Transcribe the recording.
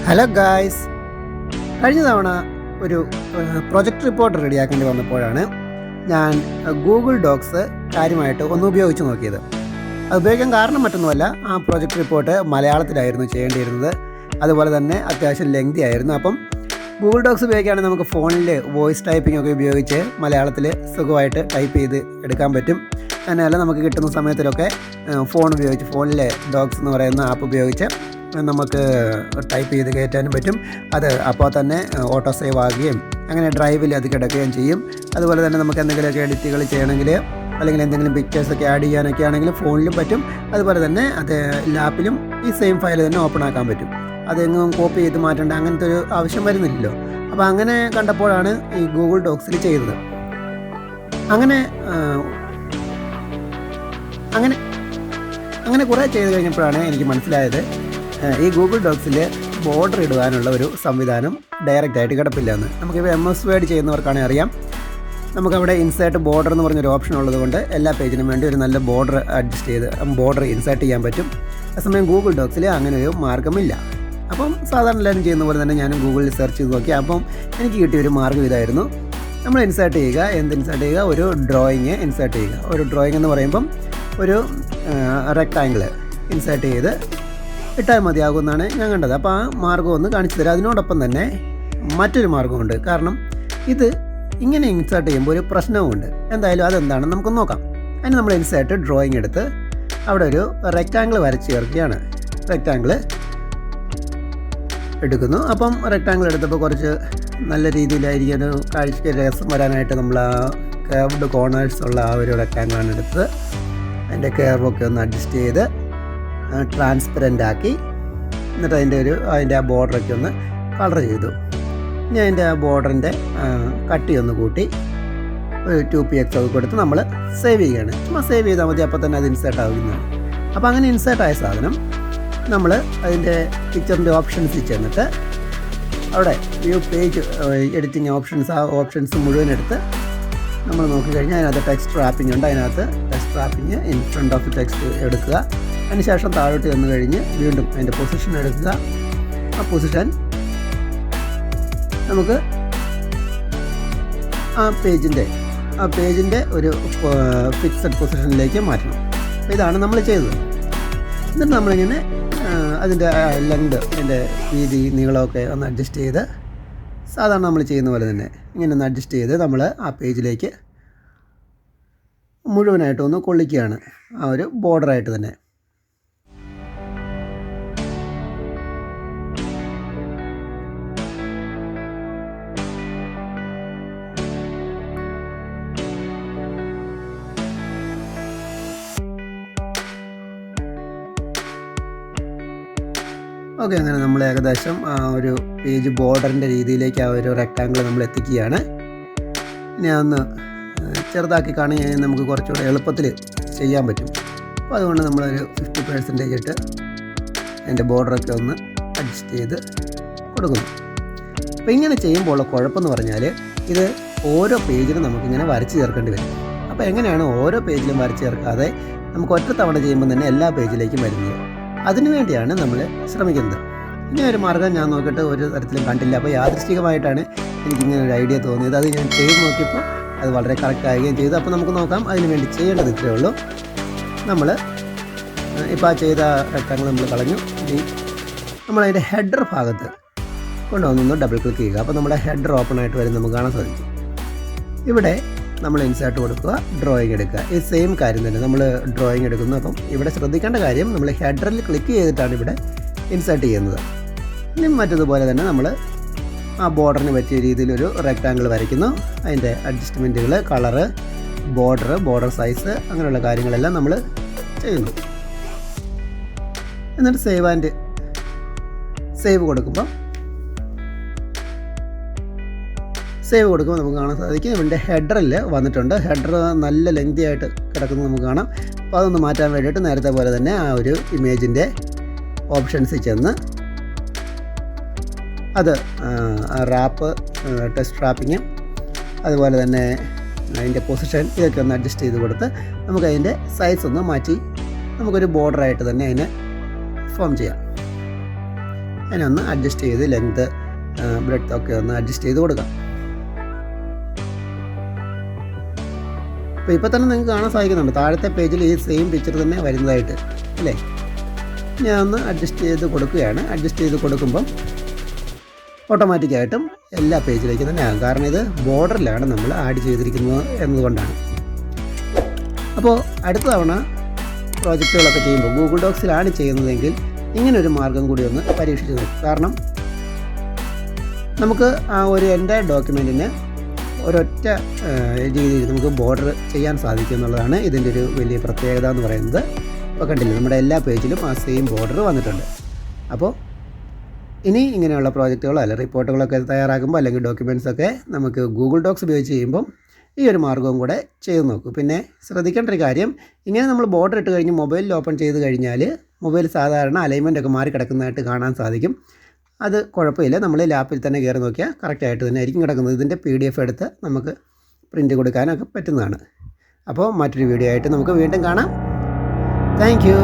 Hello guys, കഴിഞ്ഞ തവണ ഒരു പ്രൊജക്റ്റ് റിപ്പോർട്ട് റെഡിയാക്കേണ്ടി വന്നപ്പോഴാണ് ഞാൻ ഗൂഗിൾ ഡോക്സ് കാര്യമായിട്ട് ഒന്ന് ഉപയോഗിച്ച് നോക്കിയത്. അത് ഉപയോഗിക്കാൻ കാരണം മറ്റൊന്നുമല്ല, ആ പ്രൊജക്റ്റ് റിപ്പോർട്ട് മലയാളത്തിലായിരുന്നു ചെയ്യേണ്ടിയിരുന്നത്. അതുപോലെ തന്നെ അത്യാവശ്യം ലെങ്തി ആയിരുന്നു. അപ്പം ഗൂഗിൾ ഡോക്സ് ഉപയോഗിക്കുകയാണെങ്കിൽ നമുക്ക് ഫോണിൽ വോയിസ് ടൈപ്പിംഗ് ഒക്കെ ഉപയോഗിച്ച് മലയാളത്തിൽ സുഖമായിട്ട് ടൈപ്പ് ചെയ്ത് എടുക്കാൻ പറ്റും. അതിനല്ല നമുക്ക് കിട്ടുന്ന സമയത്തിലൊക്കെ ഫോൺ ഉപയോഗിച്ച്, ഫോണിലെ ഡോക്സ് എന്ന് പറയുന്ന ആപ്പ് ഉപയോഗിച്ച് നമുക്ക് ടൈപ്പ് ചെയ്ത് കയറ്റാനും പറ്റും. അത് അപ്പോൾ തന്നെ ഓട്ടോ സേവ് ആകുകയും അങ്ങനെ ഡ്രൈവിൽ അത് കിടക്കുകയും ചെയ്യും. അതുപോലെ തന്നെ നമുക്ക് എന്തെങ്കിലുമൊക്കെ എഡിറ്റുകൾ ചെയ്യണമെങ്കിൽ അല്ലെങ്കിൽ എന്തെങ്കിലും പിക്ചേഴ്സൊക്കെ ആഡ് ചെയ്യാനൊക്കെ ആണെങ്കിൽ ഫോണിലും പറ്റും. അതുപോലെ തന്നെ അത് ലാപ്പിലും ഈ സെയിം ഫയൽ തന്നെ ഓപ്പൺ ആക്കാൻ പറ്റും. അതെങ്ങും കോപ്പി ചെയ്ത് മാറ്റേണ്ട അങ്ങനത്തെ ഒരു ആവശ്യം വരുന്നില്ലല്ലോ. അപ്പോൾ അങ്ങനെ കണ്ടപ്പോഴാണ് ഈ ഗൂഗിൾ ഡോക്സിൽ ചെയ്തത്. അങ്ങനെ അങ്ങനെ അങ്ങനെ കുറേ ചെയ്ത് കഴിഞ്ഞപ്പോഴാണ് എനിക്ക് മനസ്സിലായത് ഈ ഗൂഗിൾ ഡോക്സിൽ ബോർഡർ ഇടുവാനുള്ള ഒരു സംവിധാനം ഡയറക്റ്റായിട്ട് കിടപ്പില്ല എന്ന്. നമുക്കിപ്പോൾ MS വേർഡ് ചെയ്യുന്നവർക്കാണെങ്കിൽ അറിയാം, നമുക്കവിടെ ഇൻസേർട്ട് ബോർഡർ എന്ന് പറഞ്ഞൊരു ഓപ്ഷൻ ഉള്ളതുകൊണ്ട് എല്ലാ പേജിനും വേണ്ടി ഒരു നല്ല ബോർഡർ അഡ്ജസ്റ്റ് ചെയ്ത് ബോർഡർ ഇൻസേർട്ട് ചെയ്യാൻ പറ്റും. അതേസമയം ഗൂഗിൾ ഡോക്സിൽ അങ്ങനെ ഒരു മാർഗ്ഗമില്ല. അപ്പം സാധാരണ എല്ലാവരും ചെയ്യുന്ന പോലെ തന്നെ ഞാനും ഗൂഗിളിൽ സെർച്ച് ചെയ്ത് നോക്കി. അപ്പം എനിക്ക് കിട്ടിയൊരു മാർഗ്ഗം ഇതായിരുന്നു. നമ്മൾ ഇൻസേർട്ട് ചെയ്യുക, ഇൻസേർട്ട് ചെയ്യുക, ഒരു ഡ്രോയിങ് ഇൻസേർട്ട് ചെയ്യുക. ഒരു ഡ്രോയിങ് എന്ന് പറയുമ്പം ഒരു റെക്ടാങ്കിൾ ഇൻസേർട്ട് ചെയ്ത് ഇട്ടാൽ മതിയാകുമെന്നാണ് ഞാൻ കണ്ടത്. അപ്പോൾ ആ മാർഗ്ഗം ഒന്ന് കാണിച്ചു തരാം. അതിനോടൊപ്പം തന്നെ മറ്റൊരു മാർഗ്ഗമുണ്ട്. കാരണം ഇത് ഇങ്ങനെ ഇൻസേർട്ട് ചെയ്യുമ്പോൾ ഒരു പ്രശ്നവുമുണ്ട്. എന്തായാലും അതെന്താണെന്ന് നമുക്ക് നോക്കാം. അതിന് നമ്മൾ ഇൻസേർട്ട് ഡ്രോയിങ് എടുത്ത് അവിടെ ഒരു റെക്ടാങ്കിൾ വരച്ച് ചേർക്കുകയാണ്. റെക്ടാങ്കിൾ എടുക്കുന്നു. അപ്പം റെക്ടാങ്കിൾ എടുത്തപ്പോൾ കുറച്ച് നല്ല രീതിയിലായിരിക്കും ഒരു കാഴ്ചയ്ക്ക് രസം വരാനായിട്ട് നമ്മൾ ആ കേർവ്ഡ് കോർണേഴ്സ് ഉള്ള ആ ഒരു റെക്ടാങ്കിളാണ് എടുത്തത്. അതിൻ്റെ കേർവൊക്കെ ഒന്ന് അഡ്ജസ്റ്റ് ചെയ്ത് ട്രാൻസ്പെറൻ്റ് ആക്കി, എന്നിട്ട് അതിൻ്റെ ആ ബോർഡറൊക്കെ ഒന്ന് കളർ ചെയ്തു. ഇനി അതിൻ്റെ ആ ബോർഡറിൻ്റെ കട്ടി ഒന്ന് കൂട്ടി ഒരു 2px ഒക്കെ കൊടുത്ത് നമ്മൾ സേവ് ചെയ്യുകയാണ്. ചുമ്മാ സേവ് ചെയ്താൽ മതി, അപ്പോൾ തന്നെ അത് ഇൻസേർട്ട് ആകുന്നതാണ്. അപ്പോൾ അങ്ങനെ ഇൻസേർട്ടായ സാധനം നമ്മൾ അതിൻ്റെ പിക്ചറിൻ്റെ ഓപ്ഷൻസിൽ ചെന്നിട്ട് അവിടെ വ്യൂ പേജ് എഡിറ്റിംഗ് ഓപ്ഷൻസ്, ആ ഓപ്ഷൻസ് മുഴുവൻ എടുത്ത് നമ്മൾ നോക്കിക്കഴിഞ്ഞാൽ അതിനകത്ത് ടെക്സ്റ്റ് റാപ്പിംഗ് ഉണ്ട്. അതിനകത്ത് text wrapping in front of text എടുക്കുക. അതിനുശേഷം താഴോട്ട് വന്നു കഴിഞ്ഞ് വീണ്ടും അതിൻ്റെ പൊസിഷൻ എടുക്കുക. ആ പൊസിഷൻ നമുക്ക് ആ പേജിൻ്റെ ഒരു ഫിക്സഡ് പൊസിഷനിലേക്ക് മാറ്റണം. അപ്പോൾ ഇതാണ് നമ്മൾ ചെയ്തത്. എന്നിട്ട് നമ്മളിങ്ങനെ അതിൻ്റെ ലെങ്ത്, അതിൻ്റെ വീതി, നീളമൊക്കെ ഒന്ന് അഡ്ജസ്റ്റ് ചെയ്ത് സാധാരണ നമ്മൾ ചെയ്യുന്ന പോലെ തന്നെ ഇങ്ങനെ ഒന്ന് അഡ്ജസ്റ്റ് ചെയ്ത് നമ്മൾ ആ പേജിലേക്ക് മുഴുവനായിട്ടൊന്ന് കൊള്ളിക്കുകയാണ്, ആ ഒരു ബോർഡറായിട്ട് തന്നെ. ഓക്കെ, അങ്ങനെ നമ്മൾ ഏകദേശം ആ ഒരു പേജ് ബോർഡറിൻ്റെ രീതിയിലേക്ക് ആ ഒരു റെക്ടാങ്കിൾ നമ്മൾ എത്തിക്കുകയാണ്. ഇനി അതൊന്ന് ചെറുതാക്കി കാണുകയാണെങ്കിൽ നമുക്ക് കുറച്ചുകൂടെ എളുപ്പത്തിൽ ചെയ്യാൻ പറ്റും. അപ്പോൾ അതുകൊണ്ട് നമ്മളൊരു 50% ഇട്ട് അതിൻ്റെ ബോർഡറൊക്കെ ഒന്ന് അഡ്ജസ്റ്റ് ചെയ്ത് കൊടുക്കുന്നു. അപ്പോൾ ഇങ്ങനെ ചെയ്യുമ്പോൾ ഉള്ള കുഴപ്പമെന്ന് പറഞ്ഞാൽ ഇത് ഓരോ പേജിലും നമുക്കിങ്ങനെ വരച്ച് ചേർക്കേണ്ടി വരും. അപ്പോൾ എങ്ങനെയാണ് ഓരോ പേജിലും വരച്ച് ചേർക്കാതെ നമുക്ക് ഒറ്റ തവണ ചെയ്യുമ്പോൾ തന്നെ എല്ലാ പേജിലേക്കും വരുന്നത്? അതിനുവേണ്ടിയാണ് നമ്മൾ ശ്രമിക്കുന്നത്. ഇങ്ങനെ ഒരു മാർഗ്ഗം ഞാൻ നോക്കിയിട്ട് ഒരു തരത്തിലും കണ്ടില്ല. അപ്പോൾ യാദൃശ്ചികമായിട്ടാണ് എനിക്കിങ്ങനെ ഒരു ഐഡിയ തോന്നിയത്. അത് ഞാൻ ചെയ്ത് നോക്കിയപ്പോൾ അത് വളരെ കറക്റ്റ് ആവുകയും ചെയ്തു. അപ്പോൾ നമുക്ക് നോക്കാം. അതിന് വേണ്ടി ചെയ്യേണ്ടത് ഇത്രയേ ഉള്ളൂ. നമ്മൾ ഇപ്പോൾ ആ ചെയ്ത റെക്ടാങ്കിൾ നമ്മൾ കളഞ്ഞു. ഇനി നമ്മളതിൻ്റെ ഹെഡർ ഭാഗത്ത് കൊണ്ടുവന്നൊന്ന് ഡബിൾ ക്ലിക്ക് ചെയ്യുക. അപ്പോൾ നമ്മുടെ ഹെഡർ ഓപ്പൺ ആയിട്ട് വരും, നമുക്ക് കാണാൻ സാധിക്കും. ഇവിടെ നമ്മൾ ഇൻസേർട്ട് കൊടുക്കുക, ഡ്രോയിങ് എടുക്കുക. ഈ സെയിം കാര്യം തന്നെ നമ്മൾ ഡ്രോയിങ് എടുക്കുന്നു. അപ്പം ഇവിടെ ശ്രദ്ധിക്കേണ്ട കാര്യം, നമ്മൾ ഹെഡറിൽ ക്ലിക്ക് ചെയ്തിട്ടാണ് ഇവിടെ ഇൻസേർട്ട് ചെയ്യുന്നത്. ഇനി മറ്റതുപോലെ തന്നെ നമ്മൾ ആ ബോർഡറിന് പറ്റിയ രീതിയിലൊരു റെക്ടാങ്കിൾ വരയ്ക്കുന്നു. അതിൻ്റെ അഡ്ജസ്റ്റ്മെൻറ്റുകൾ, കളറ്, ബോർഡർ സൈസ്, അങ്ങനെയുള്ള കാര്യങ്ങളെല്ലാം നമ്മൾ ചെയ്യുന്നു. എന്നിട്ട് സേവ് കൊടുക്കുമ്പോൾ നമുക്ക് കാണാൻ സാധിക്കും. ഇവിടെ ഹെഡറിൽ വന്നിട്ടുണ്ട്. ഹെഡർ നല്ല ലെങ്തി ആയിട്ട് കിടക്കുന്നത് നമുക്ക് കാണാം. അപ്പോൾ അതൊന്ന് മാറ്റാൻ വേണ്ടിയിട്ട് നേരത്തെ പോലെ തന്നെ ആ ഒരു ഇമേജിൻ്റെ ഓപ്ഷൻസിൽ ചെന്ന് അത് റാപ്പ്, ടെക്സ്റ്റ് റാപ്പിങ്, അതുപോലെ തന്നെ അതിൻ്റെ പൊസിഷൻ, ഇതൊക്കെ ഒന്ന് അഡ്ജസ്റ്റ് ചെയ്ത് കൊടുത്ത് നമുക്കതിൻ്റെ സൈസ് ഒന്ന് മാറ്റി നമുക്കൊരു ബോർഡറായിട്ട് തന്നെ അതിനെ ഫോം ചെയ്യാം. അതിനൊന്ന് അഡ്ജസ്റ്റ് ചെയ്ത് ലെങ്ത് ബ്രെഡ്ത്ത് ഒക്കെ ഒന്ന് അഡ്ജസ്റ്റ് ചെയ്ത് കൊടുക്കാം. അപ്പോൾ ഇപ്പോൾ തന്നെ നിങ്ങൾക്ക് കാണാൻ സാധിക്കുന്നുണ്ട് താഴത്തെ പേജിൽ ഈ സെയിം പിക്ചർ തന്നെ വരുന്നതായിട്ട് അല്ലേ. ഞാൻ ഒന്ന് അഡ്ജസ്റ്റ് ചെയ്ത് കൊടുക്കുകയാണ്. അഡ്ജസ്റ്റ് ചെയ്ത് കൊടുക്കുമ്പം ഓട്ടോമാറ്റിക്കായിട്ടും എല്ലാ പേജിലേക്കും തന്നെ ആകും. കാരണം ഇത് ബോർഡറിലാണ് നമ്മൾ ആഡ് ചെയ്തിരിക്കുന്നത് എന്നതുകൊണ്ടാണ്. അപ്പോൾ അടുത്ത തവണ പ്രോജക്റ്റുകളൊക്കെ ചെയ്യുമ്പോൾ ഗൂഗിൾ ഡോക്സിലാണ് ചെയ്യുന്നതെങ്കിൽ ഇങ്ങനൊരു മാർഗം കൂടി ഒന്ന് പരീക്ഷിച്ച് നോക്കും. കാരണം നമുക്ക് ആ ഒരു എൻ്റെ ഡോക്യുമെൻറ്റിന് ഒരൊറ്റ രീതിയിൽ നമുക്ക് ബോർഡർ ചെയ്യാൻ സാധിക്കും എന്നുള്ളതാണ് ഇതിൻ്റെ ഒരു വലിയ പ്രത്യേകത എന്ന് പറയുന്നത്. ഇപ്പോൾ കണ്ടില്ലേ, നമ്മുടെ എല്ലാ പേജിലും ആ സെയിം ബോർഡർ വന്നിട്ടുണ്ട്. അപ്പോൾ ഇനി ഇങ്ങനെയുള്ള പ്രോജക്റ്റുകളോ അല്ലെങ്കിൽ റിപ്പോർട്ടുകളൊക്കെ തയ്യാറാക്കുമ്പോൾ അല്ലെങ്കിൽ ഡോക്യുമെൻറ്റ്സൊക്കെ നമുക്ക് ഗൂഗിൾ ഡോക്സ് ഉപയോഗിച്ച് ചെയ്യുമ്പം ഈ ഒരു മാർഗ്ഗവും കൂടെ ചെയ്ത് നോക്കും. പിന്നെ ശ്രദ്ധിക്കേണ്ട ഒരു കാര്യം, ഇങ്ങനെ നമ്മൾ ബോർഡർ ഇട്ട് കഴിഞ്ഞ് മൊബൈലിൽ ഓപ്പൺ ചെയ്ത് കഴിഞ്ഞാൽ മൊബൈൽ സാധാരണ അലൈൻമെൻറ്റൊക്കെ മാറി കിടക്കുന്നതായിട്ട് കാണാൻ സാധിക്കും. അത് കുഴപ്പമില്ല, നമ്മൾ ലാപ്പിൽ തന്നെ കയറി നോക്കിയാൽ കറക്റ്റായിട്ട് തന്നെ ആയിരിക്കും കിടക്കുന്നത്. ഇതിൻ്റെ PDF എടുത്ത് നമുക്ക് പ്രിൻ്റ് കൊടുക്കാനൊക്കെ പറ്റുന്നതാണ്. അപ്പോൾ മറ്റൊരു വീഡിയോ ആയിട്ട് നമുക്ക് വീണ്ടും കാണാം. Thank you.